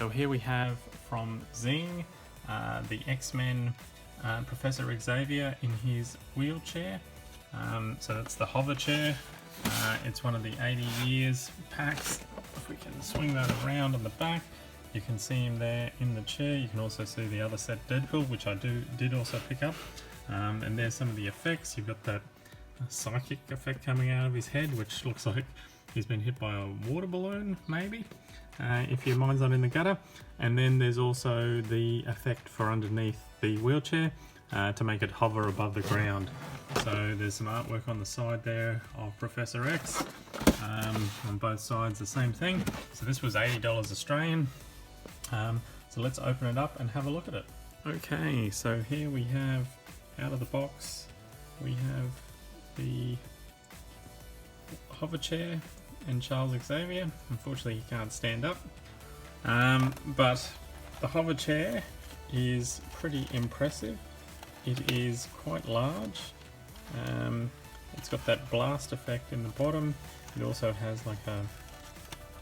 So here we have from Zing, the X-Men Professor Xavier in his wheelchair. So that's the hover chair. It's one of the 80 years packs. If we can swing that around on the back, you can see him there in the chair. You can also see the other set, Deadpool, which I did also pick up. And there's some of the effects. You've got that psychic effect coming out of his head, which looks like he's been hit by a water balloon, maybe, if your mind's not in the gutter. And then there's also the effect for underneath the wheelchair to make it hover above the ground. So there's some artwork on the side there of Professor X. On both sides the same thing. So this was $80 Australian. So let's open it up and have a look at it. Okay, so here we have, out of the box, we have the hover chair and Charles Xavier. Unfortunately he can't stand up, but the hover chair is pretty impressive. It is quite large. It's got that blast effect in the bottom. It also has like a,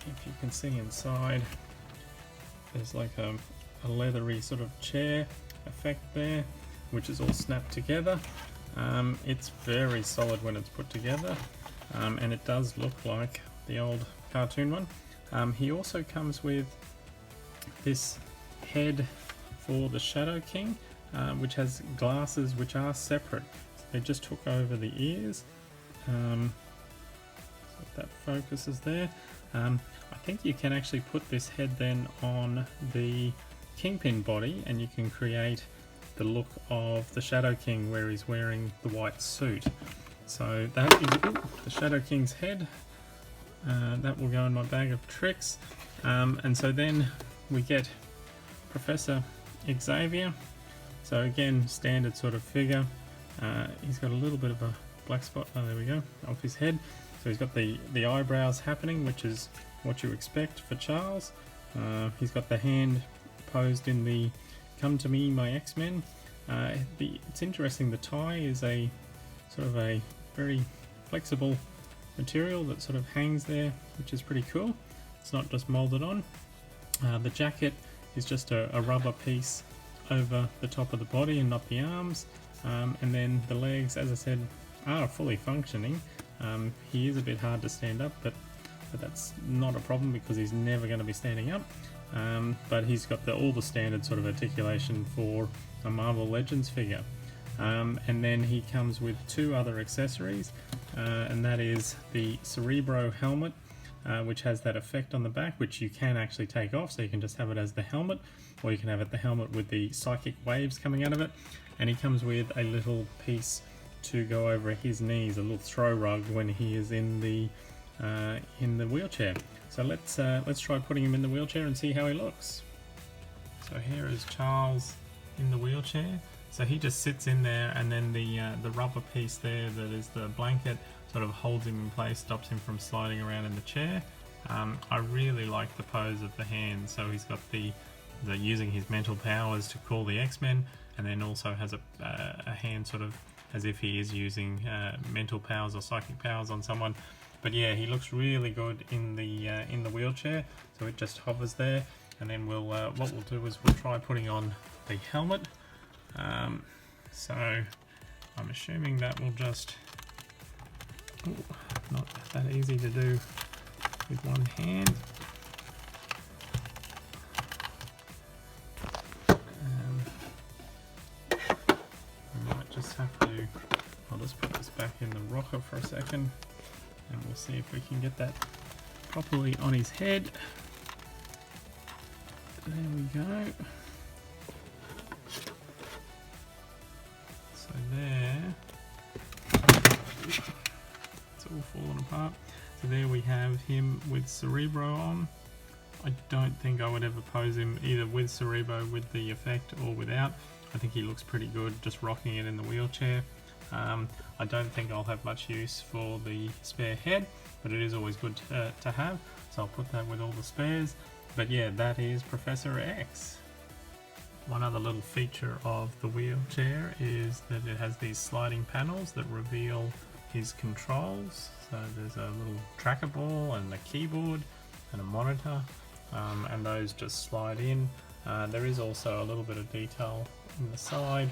if you can see inside, there's like a leathery sort of chair effect there, which is all snapped together. It's very solid when it's put together, and it does look like the old cartoon one. He also comes with this head for the Shadow King, which has glasses which are separate. So they just took over the ears. So that focuses there. I think you can actually put this head then on the Kingpin body, and you can create the look of the Shadow King where he's wearing the white suit. So that is the Shadow King's head. That will go in my bag of tricks. And so then we get Professor Xavier. So again, standard sort of figure. He's got a little bit of a black spot, oh there we go, off his head. So he's got the eyebrows happening, which is what you expect for Charles. He's got the hand posed in the "Come to me, my X-Men." It's interesting, the tie is a sort of a very flexible material that sort of hangs there, which is pretty cool. It's not just molded on. The jacket is just a rubber piece over the top of the body and not the arms. And then the legs, as I said, are fully functioning. He is a bit hard to stand up, but that's not a problem because he's never going to be standing up. But he's got all the standard sort of articulation for a Marvel Legends figure. And then he comes with two other accessories, and that is the Cerebro helmet, which has that effect on the back, which you can actually take off, so you can just have it as the helmet, or you can have it the helmet with the psychic waves coming out of it. And he comes with a little piece to go over his knees, a little throw rug when he is in the wheelchair. So let's try putting him in the wheelchair and see how he looks. So here is Charles in the wheelchair. So he just sits in there, and then the rubber piece there that is the blanket sort of holds him in place, stops him from sliding around in the chair. I really like the pose of the hand. So he's got the using his mental powers to call the X-Men, and then also has a hand sort of as if he is using mental powers or psychic powers on someone. But yeah, he looks really good in the wheelchair. So it just hovers there, and then what we'll do is we'll try putting on the helmet. So I'm assuming that will just, not that easy to do with one hand. I might just have to, I'll just put this back in the rocker for a second, and we'll see if we can get that properly on his head. There we go. So there, it's all falling apart. So there we have him with Cerebro on. I don't think I would ever pose him either with Cerebro with the effect or without. I think he looks pretty good just rocking it in the wheelchair. I don't think I'll have much use for the spare head, but it is always good to have, so I'll put that with all the spares. But yeah, that is Professor X. One other little feature of the wheelchair is that it has these sliding panels that reveal his controls. So there's a little tracker ball and a keyboard and a monitor. and those just slide in. There is also a little bit of detail in the side,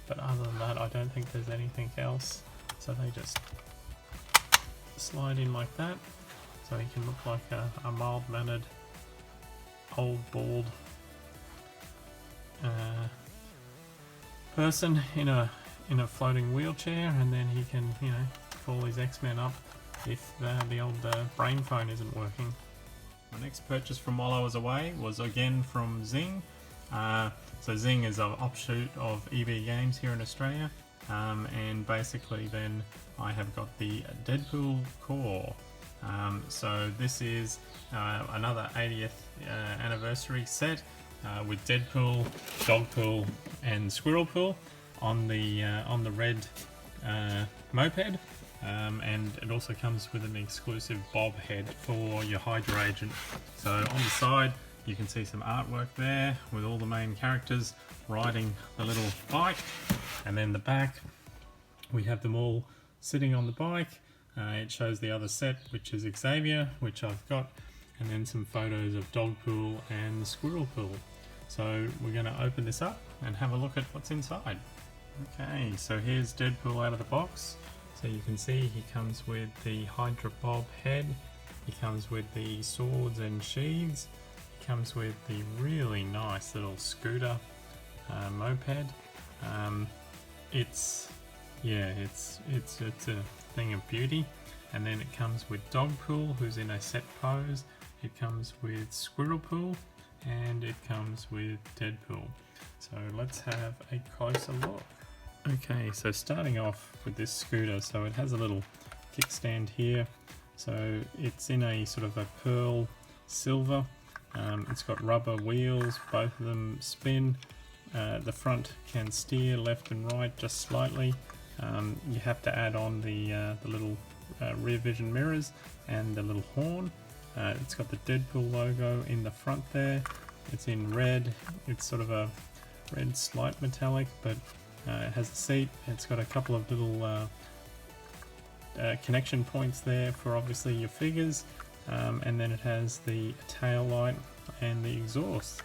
but other than that I don't think there's anything else. So they just slide in like that, so he can look like a mild-mannered, old, bald person in a floating wheelchair, and then he can, you know, call his X-Men up if the old brain phone isn't working. My next purchase from while I was away was again from Zing. So Zing is an offshoot of EB Games here in Australia, and basically then I have got the Deadpool core. So this is another 80th anniversary set with Deadpool, Dogpool and Squirrelpool on the red moped, and it also comes with an exclusive bob head for your Hydra agent. So on the side you can see some artwork there with all the main characters riding the little bike, and then the back we have them all sitting on the bike. It shows the other set, which is Xavier, which I've got, and then some photos of Dogpool and Squirrelpool. So we're going to open this up and have a look at what's inside. Okay, so here's Deadpool out of the box. So you can see he comes with the Hydra Bob head, he comes with the swords and sheaths, he comes with the really nice little scooter moped. It's a thing of beauty. And then it comes with Dogpool, who's in a set pose, it comes with Squirrelpool, and it comes with Deadpool. So let's have a closer look. Okay, so starting off with this scooter, so it has a little kickstand here. So it's in a sort of a pearl silver. It's got rubber wheels, both of them spin. The front can steer left and right just slightly. You have to add on the little rear vision mirrors and the little horn. It's got the Deadpool logo in the front there. It's in red. It's sort of a red slight metallic, but it has a seat. It's got a couple of little connection points there for obviously your figures, and then it has the tail light and the exhaust,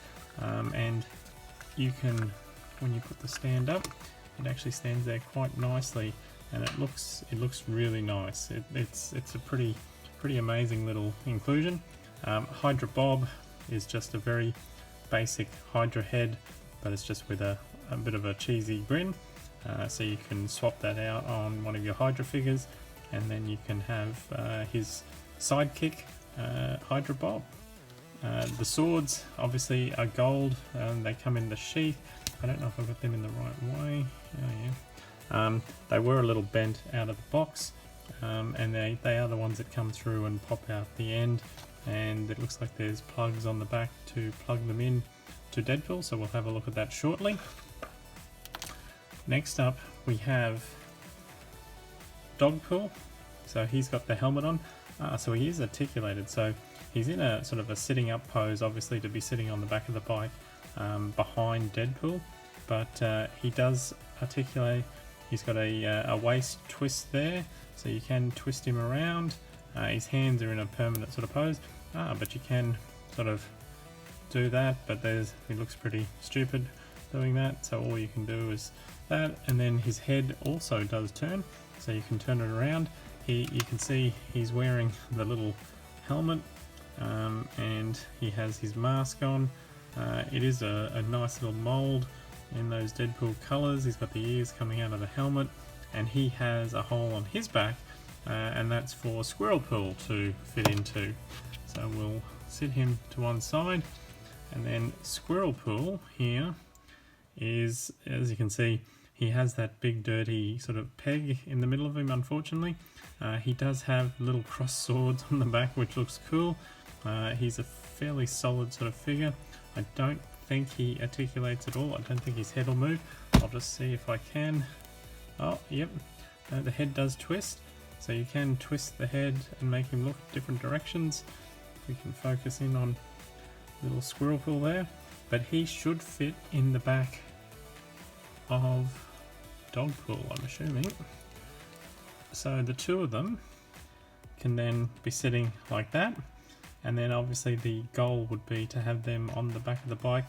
and you can, when you put the stand up, it actually stands there quite nicely, and it looks really nice. It's a pretty amazing little inclusion. Hydra Bob is just a very basic Hydra head, but it's just with a bit of a cheesy grin, so you can swap that out on one of your Hydra figures, and then you can have his sidekick, Hydra Bob. The swords obviously are gold, they come in the sheath. I don't know if I've got them in the right way. Oh yeah. They were a little bent out of the box, and they are the ones that come through and pop out the end, and it looks like there's plugs on the back to plug them in to Deadpool, so we'll have a look at that shortly. Next up we have Dogpool. So he's got the helmet on. So he is articulated, so he's in a sort of a sitting up pose, obviously to be sitting on the back of the bike behind Deadpool, but he does articulate. He's got a waist twist there, so you can twist him around. His hands are in a permanent sort of pose, but you can sort of do that, but he looks pretty stupid doing that, so all you can do is that. And then his head also does turn, so you can turn it around. You can see he's wearing the little helmet, and he has his mask on. It is a nice little mold in those Deadpool colours. He's got the ears coming out of the helmet, and he has a hole on his back, and that's for Squirrelpool to fit into. So we'll sit him to one side, and then Squirrelpool here is, as you can see, he has that big dirty sort of peg in the middle of him, unfortunately. He does have little cross swords on the back, which looks cool. He's a fairly solid sort of figure. I don't think he articulates at all. I don't think his head will move. I'll just see if I can. Oh, yep. The head does twist. So you can twist the head and make him look different directions. We can focus in on little Squirrelpool there. But he should fit in the back of Dogpool, I'm assuming. So the two of them can then be sitting like that. and then obviously the goal would be to have them on the back of the bike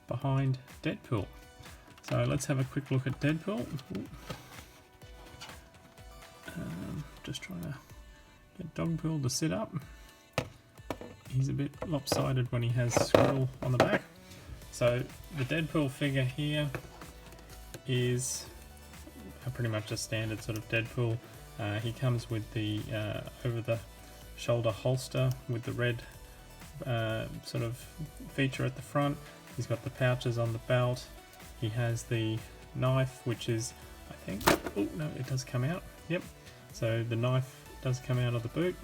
behind Deadpool. So let's have a quick look at Deadpool. Just trying to get Dogpool to sit up. He's a bit lopsided when he has Squirrel on the back. So the Deadpool figure here is pretty much a standard sort of Deadpool. He comes with the over-the-shoulder holster with the red sort of feature at the front. He's got the pouches on the belt. He has the knife, which is, I think, oh no, it does come out. Yep. So the knife does come out of the boot.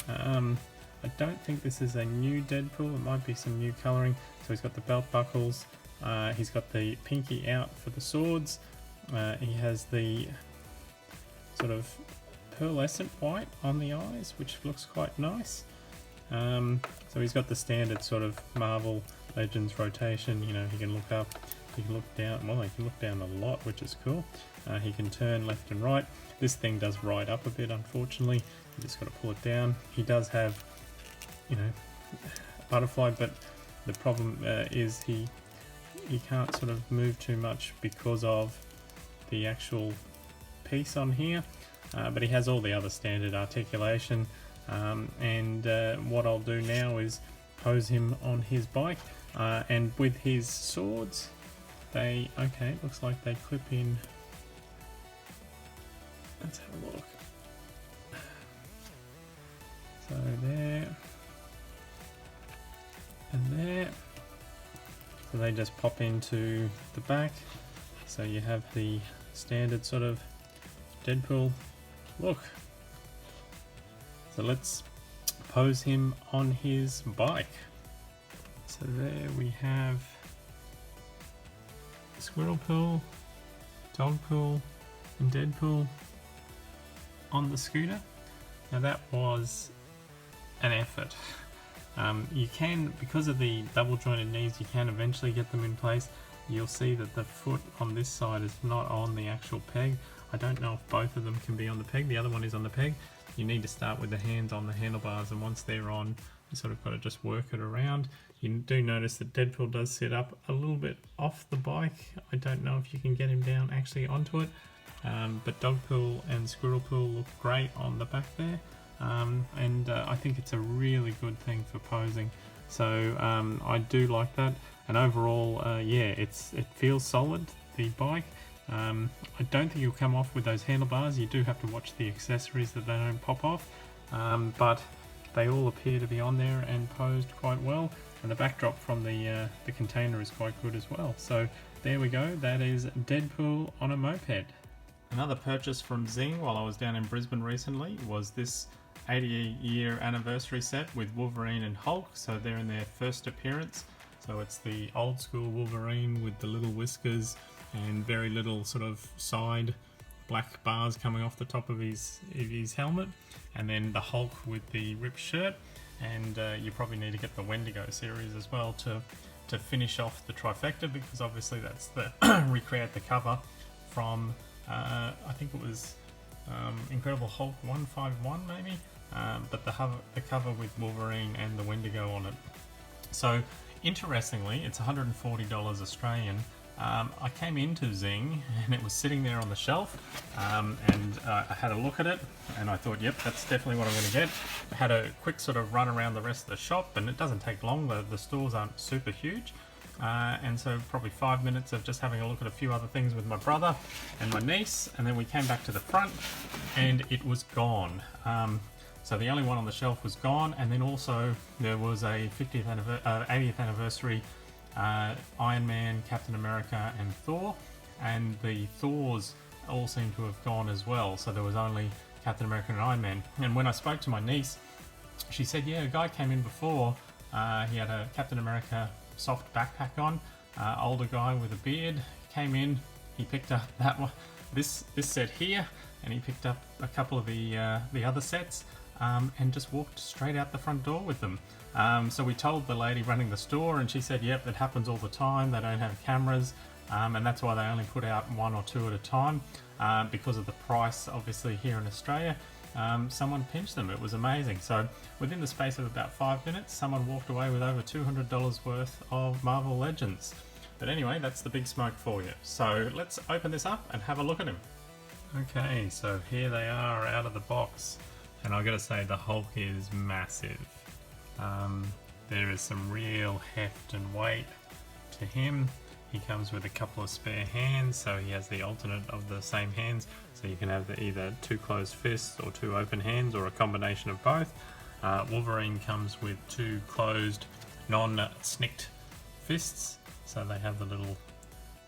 I don't think this is a new Deadpool. It might be some new colouring. So he's got the belt buckles. He's got the pinky out for the swords. He has the sort of pearlescent white on the eyes, which looks quite nice. So he's got the standard sort of Marvel Legends rotation. You know, he can look up, he can look down. Well, he can look down a lot, which is cool. He can turn left and right. This thing does ride up a bit, unfortunately. You just got to pull it down. He does have, you know, a butterfly, but the problem is he can't sort of move too much because of the actual piece on here. But he has all the other standard articulation. And what I'll do now is pose him on his bike, and with his swords, they, okay, looks like they clip in. Let's have a look. So there and there. So they just pop into the back. So you have the standard sort of Deadpool look. So let's pose him on his bike. So there we have Squirrelpool, Dogpool, and Deadpool on the scooter. Now that was an effort. You can, because of the double jointed knees, you can eventually get them in place. You'll see that the foot on this side is not on the actual peg. I don't know if both of them can be on the peg. The other one is on the peg. You need to start with the hands on the handlebars, and once they're on, you sort of got to just work it around. You do notice that Deadpool does sit up a little bit off the bike. I don't know if you can get him down actually onto it, but Dogpool and Squirrelpool look great on the back there. And I think it's a really good thing for posing. So I do like that, and overall, yeah, it feels solid, the bike. I don't think you'll come off with those handlebars. You do have to watch the accessories that they don't pop off, but they all appear to be on there and posed quite well, and the backdrop from the container is quite good as well. So there we go, that is Deadpool on a moped. Another purchase from Zing while I was down in Brisbane recently was this 80-year anniversary set with Wolverine and Hulk. So they're in their first appearance. So it's the old school Wolverine with the little whiskers and very little sort of side black bars coming off the top of his helmet, and then the Hulk with the ripped shirt. And you probably need to get the Wendigo series as well to finish off the trifecta, because obviously that's the recreate the cover from I think it was Incredible Hulk 151 maybe, but the cover with Wolverine and the Wendigo on it. So interestingly, it's $140 Australian. I came into Zing and it was sitting there on the shelf, and I had a look at it and I thought, yep, that's definitely what I'm going to get. I had a quick sort of run around the rest of the shop, and it doesn't take long, the stores aren't super huge. And so probably 5 minutes of just having a look at a few other things with my brother and my niece, and then we came back to the front and it was gone. So the only one on the shelf was gone, and then also there was a 80th anniversary Iron Man, Captain America and Thor, and the Thors all seem to have gone as well, so there was only Captain America and Iron Man. And when I spoke to my niece, she said, yeah, a guy came in before, he had a Captain America soft backpack on, older guy with a beard, came in, he picked up that one, this set here, and he picked up a couple of the other sets, and just walked straight out the front door with them. So we told the lady running the store, and she said, yep, it happens all the time, they don't have cameras, and that's why they only put out one or two at a time, because of the price obviously here in Australia. someone pinched them. It was amazing. So within the space of about 5 minutes, someone walked away with over $200 worth of Marvel Legends. But anyway, that's the big smoke for you. So let's open this up and have a look at him. Okay, so here they are out of the box. And I've got to say, the Hulk is massive. There is some real heft and weight to him. He comes with a couple of spare hands, so he has the alternate of the same hands. So you can have either 2 closed fists or 2 open hands, or a combination of both. Wolverine comes with 2 closed, non-snicked fists. So they have the little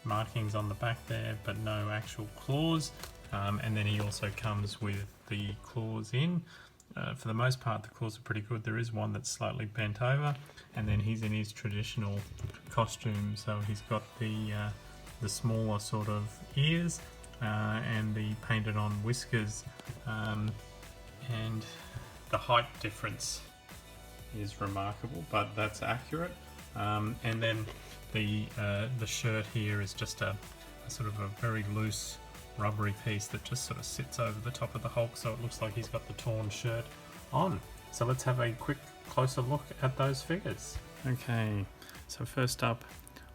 markings on the back there, but no actual claws. And then he also comes with the claws in. For the most part, the claws are pretty good. There is one that's slightly bent over, and then he's in his traditional costume. So he's got the smaller sort of ears and the painted on whiskers, and the height difference is remarkable, but that's accurate. And then the shirt here is just a sort of a very loose rubbery piece that just sort of sits over the top of the Hulk, so it looks like he's got the torn shirt on. So let's have a quick closer look at those figures. Okay, so first up,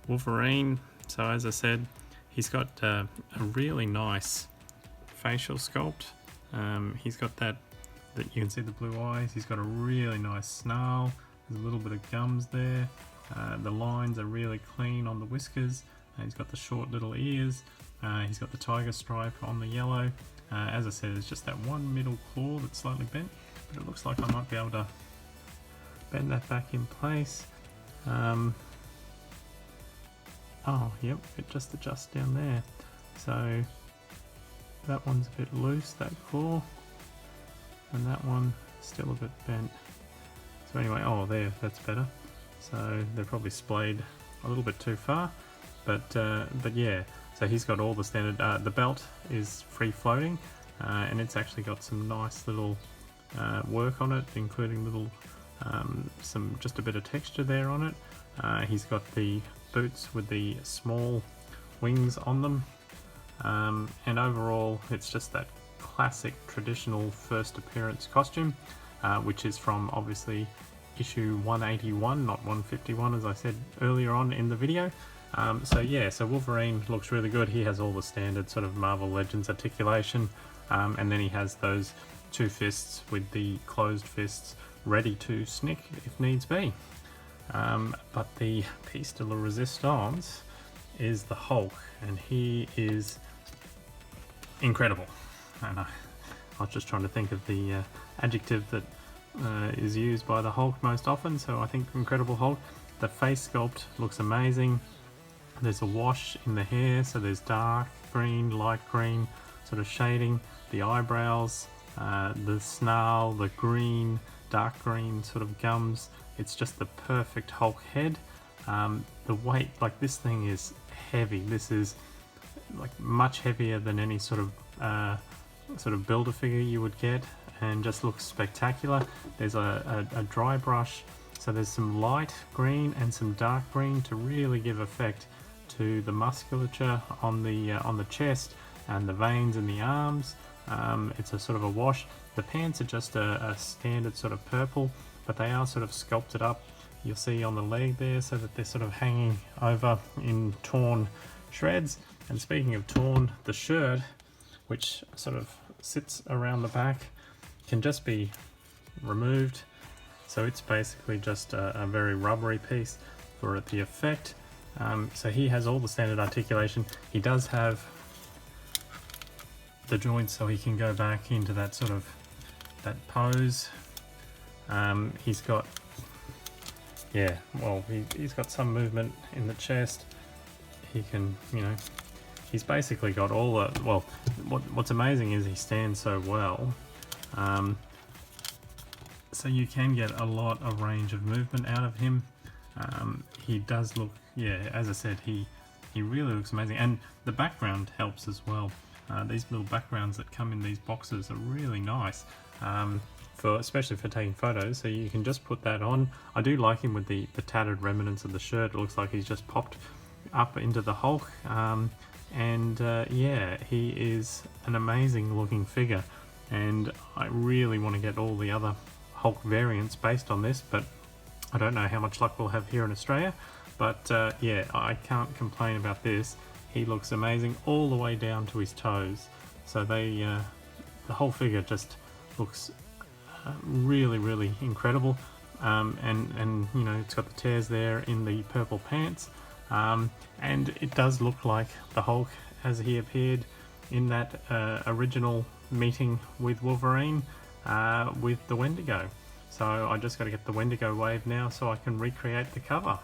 Wolverine. So as I said, he's got a really nice facial sculpt. He's got that you can see the blue eyes. He's got a really nice snarl. There's a little bit of gums there. The lines are really clean on the whiskers. He's got the short little ears. He's got the tiger stripe on the yellow. As I said, there's just that one middle claw that's slightly bent, but it looks like I might be able to bend that back in place. Oh, yep, it just adjusts down there. So that one's a bit loose, that claw, and that one still a bit bent. So anyway, oh there, that's better. So they're probably splayed a little bit too far, but yeah. So he's got all the standard, the belt is free floating, and it's actually got some nice little work on it, including little, just a bit of texture there on it. He's got the boots with the small wings on them, and overall it's just that classic traditional first appearance costume, which is from obviously issue 181, not 151 as I said earlier on in the video. So yeah, so Wolverine looks really good. He has all the standard sort of Marvel Legends articulation, and then he has those 2 fists with the closed fists ready to snick if needs be. But the piece de la resistance is the Hulk, and he is incredible. And I was just trying to think of the adjective that is used by the Hulk most often, so I think Incredible Hulk. The face sculpt looks amazing. There's a wash in the hair, so there's dark green, light green sort of shading. The eyebrows, the snarl, the green, dark green sort of gums. It's just the perfect Hulk head. The weight, like this thing is heavy. This is like much heavier than any sort of builder figure you would get, and just looks spectacular. There's a dry brush, so there's some light green and some dark green to really give effect to the musculature on the chest and the veins in the arms. It's a sort of a wash. The pants are just a standard sort of purple, but they are sort of sculpted up. You'll see on the leg there, so that they're sort of hanging over in torn shreds. And speaking of torn, the shirt, which sort of sits around the back, can just be removed. So it's basically just a very rubbery piece for the effect. So he has all the standard articulation. He does have the joints, so he can go back into that sort of that pose. He's got, yeah, well, he's got some movement in the chest. He can, you know, he's basically got all the, well, what's amazing is he stands so well. So you can get a lot of range of movement out of him. He does look, yeah, as I said, he really looks amazing, and the background helps as well. These little backgrounds that come in these boxes are really nice, especially for taking photos, so you can just put that on. I do like him with the tattered remnants of the shirt. It looks like he's just popped up into the Hulk, and yeah, he is an amazing looking figure. and I really want to get all the other Hulk variants based on this, but I don't know how much luck we'll have here in Australia. But yeah, I can't complain about this. He looks amazing all the way down to his toes. So the whole figure just looks really incredible. And you know, it's got the tears there in the purple pants, and it does look like the Hulk as he appeared in that original meeting with Wolverine with the Wendigo. So I just got to get the Wendigo wave now so I can recreate the cover.